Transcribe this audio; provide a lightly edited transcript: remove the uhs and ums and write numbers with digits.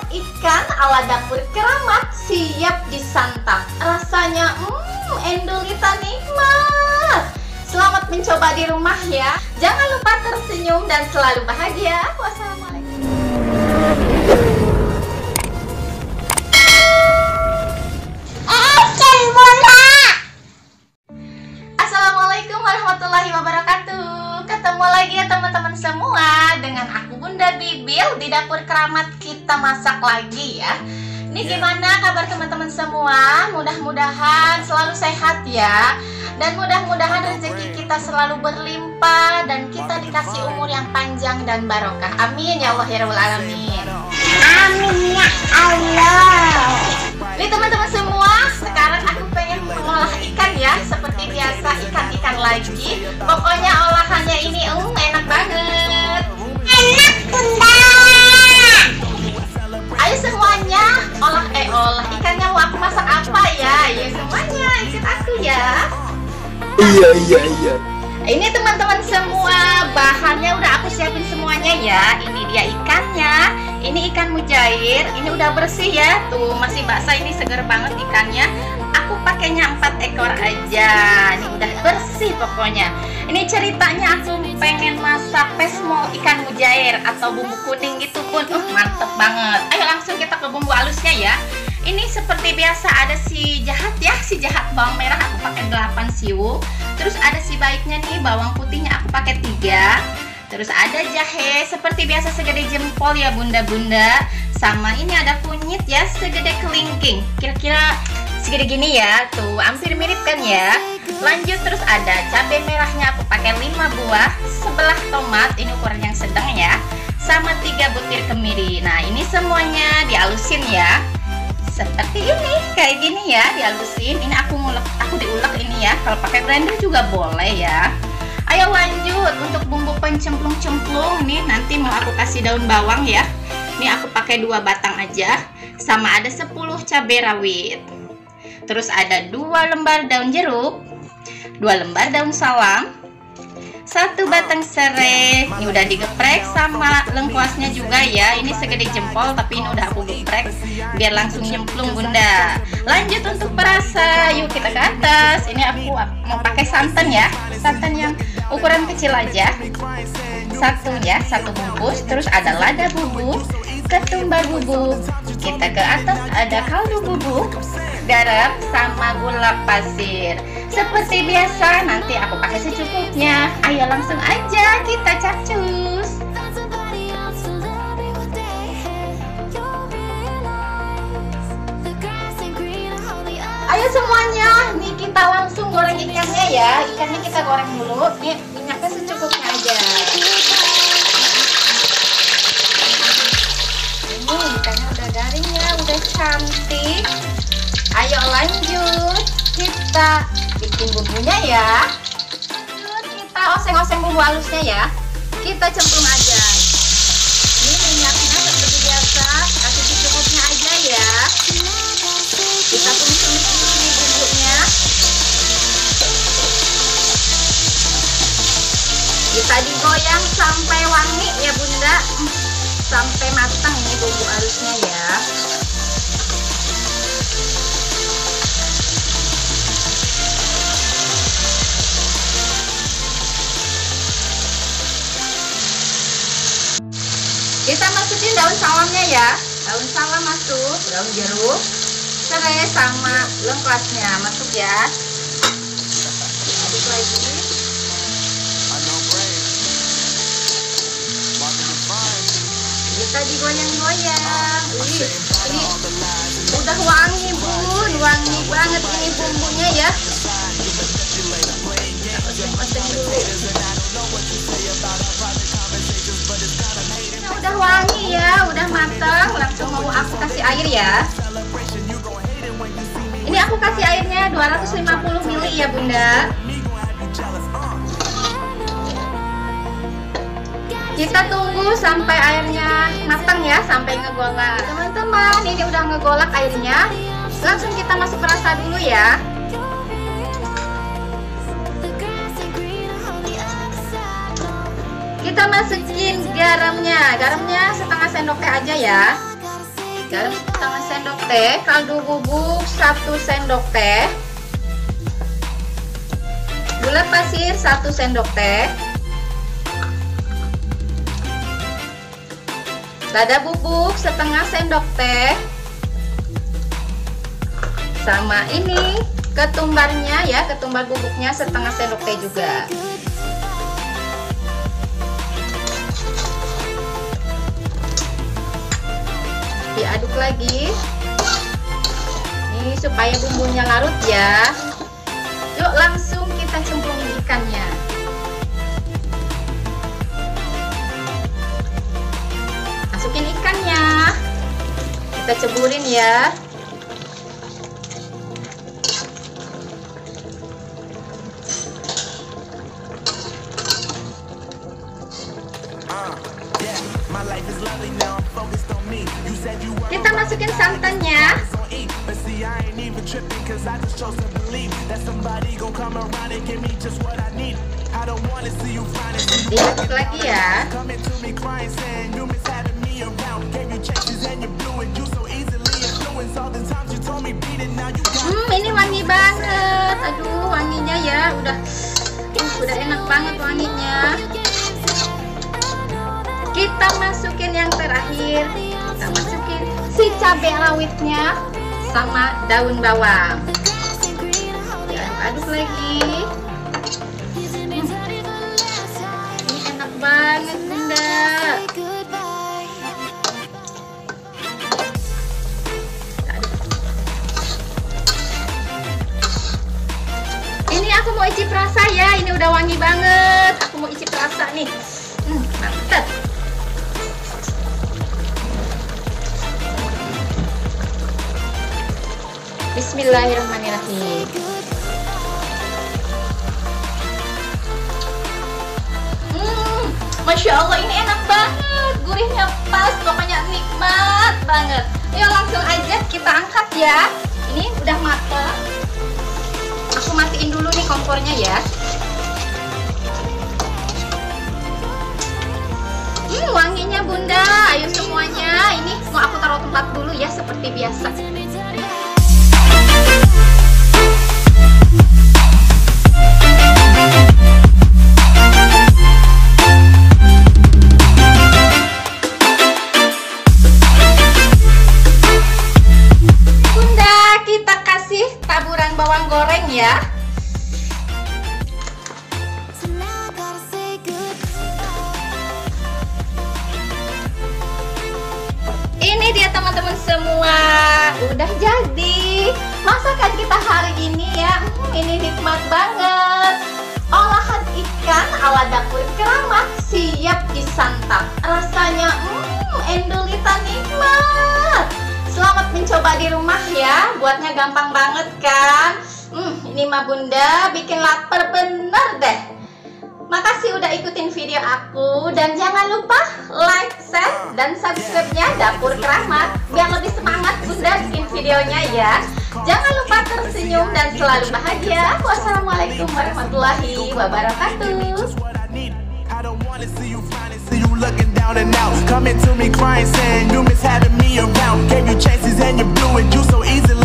ikan ala dapur keramat siap disantap. Rasanya endulita nikmat. Selamat mencoba di rumah ya. Jangan lupa tersenyum dan selalu bahagia. Wassalamualaikum. Assalamualaikum warahmatullahi wabarakatuh. Ketemu lagi ya teman-teman semua dengan aku Bunda Bibil di dapur keramat. Kita masak lagi ya. Ini gimana kabar teman-teman semua? Mudah-mudahan selalu sehat ya. Dan mudah-mudahan rezeki kita selalu berlimpah dan kita dikasih umur yang panjang dan barokah. Amin ya Allah ya Rabbal Alamin. Amin ya Allah. Nih teman-teman semua, sekarang aku pengen mengolah ikan ya. Seperti biasa ikan-ikan lagi. Pokoknya olahannya ini enak banget. Enak Bunda. Ayo semuanya olah ikannya mau aku masak apa ya? Ayo semuanya ikut aku ya. Iya. Ini teman-teman semua, bahannya udah aku siapin semuanya ya. Ini dia ikannya. Ini ikan mujair. Ini udah bersih ya. Tuh masih basah, ini seger banget ikannya. Aku pakainya 4 ekor aja. Ini udah bersih pokoknya. Ini ceritanya aku pengen masak pesmol ikan mujair atau bumbu kuning gitu pun. Mantep banget. Ayo langsung kita ke bumbu halusnya ya. Ini seperti biasa ada si jahat ya, si jahat bawang merah aku pakai 8 siung. Terus ada si baiknya nih, bawang putihnya aku pakai 3. Terus ada jahe seperti biasa segede jempol ya bunda-bunda. Sama ini ada kunyit ya segede kelingking. Kira-kira segede gini ya, tuh hampir mirip kan ya. Lanjut terus ada cabai merahnya aku pakai 5 buah, sebelah tomat ini ukuran yang sedang ya. Sama 3 butir kemiri. Nah, ini semuanya dihalusin ya. Seperti ini, kayak gini ya, dihalusin. Ini aku diulek ini ya. Kalau pakai blender juga boleh ya. Ayo lanjut untuk bumbu pencemplung-cemplung nih. Nanti mau aku kasih daun bawang ya. Ini aku pakai 2 batang aja. Sama ada 10 cabai rawit. Terus ada 2 lembar daun jeruk, 2 lembar daun salam, 1 batang serai. Ini udah digeprek sama lengkuasnya juga ya. Ini segede jempol tapi ini udah aku geprek biar langsung nyemplung bunda. Lanjut untuk perasa, yuk kita ke atas. Ini aku mau pakai santan ya, santan yang ukuran kecil aja. 1 bungkus. Terus ada lada bubuk, ketumbar bubuk. Kita ke atas ada kaldu bubuk, garam sama gula pasir. Seperti biasa nanti aku pakai secukupnya. Ayo langsung aja kita capcus. Ayo semuanya, nih kita langsung goreng ikannya ya. Ikannya kita goreng dulu. Nih minyaknya secukupnya aja. Ini ikannya udah garing ya, udah cantik. Ayo lanjut, kita bikin bumbunya ya. Kita oseng-oseng bumbu halusnya ya. Kita cemplung aja. Ini minyaknya seperti biasa, kasih secukupnya aja ya. Kita tumis-tumis ini bumbunya. Kita digoyang sampai wangi ya bunda, sampai matang nih bumbu halusnya ya. Kita masukin daun salamnya ya. Daun salam masuk, daun jeruk, serai sama lengkuasnya masuk ya. Aduk lagi. Kita digoyang-goyang. Ini udah wangi bun, wangi banget ini bumbunya ya. Oseng-oseng dulu. Udah wangi ya, udah matang. Langsung mau aku kasih air ya. Ini aku kasih airnya 250 ml ya bunda. Kita tunggu sampai airnya matang ya, sampai ngegolak. Teman-teman, ini udah ngegolak airnya. Langsung kita masuk perasa dulu ya. Kita masukin garamnya setengah sendoknya aja ya. garam setengah sendok teh, kaldu bubuk 1 sendok teh, gula pasir 1 sendok teh, lada bubuk setengah sendok teh, sama ini ketumbarnya ya, ketumbar bubuknya setengah sendok teh juga. Diaduk lagi ini supaya bumbunya larut ya. Yuk langsung kita cemplungin ikannya. Masukin ikannya, kita ceburin ya. Kita masukin santannya. Diaduk lagi ya. Ini wangi banget. Aduh, wanginya ya udah enak banget wanginya. Kita masukin yang terakhir. Kita masukin si cabai rawitnya sama daun bawang. Diaduk-aduk lagi. Ini enak banget, Bunda. Ini aku mau icip rasa ya. Ini udah wangi banget. Aku mau icip rasa nih. Mantap. Bismillahirrahmanirrahim. Masya Allah, ini enak banget, gurihnya pas, pokoknya nikmat banget. Ayo langsung aja kita angkat ya. Ini udah matang. Aku matiin dulu nih kompornya ya. Wanginya Bunda. Ayo semuanya, ini mau aku taruh tempat dulu ya seperti biasa. Bawang goreng ya. Ini dia teman-teman semua, udah jadi masakan kita hari ini ya. Ini nikmat banget. Olahan ikan ala dapur Keramat siap disantap. Rasanya endulita nikmat. Selamat mencoba di rumah ya. Buatnya gampang banget kan. Ini mah Bunda bikin lapar bener deh. Makasih udah ikutin video aku. Dan jangan lupa like, share, dan subscribe-nya Dapur Keramat biar lebih semangat Bunda bikin videonya ya. Jangan lupa tersenyum dan selalu bahagia. Wassalamualaikum warahmatullahi wabarakatuh. Looking down and out, coming to me crying, saying you miss having me around. Gave you chances and you blew it. You so easily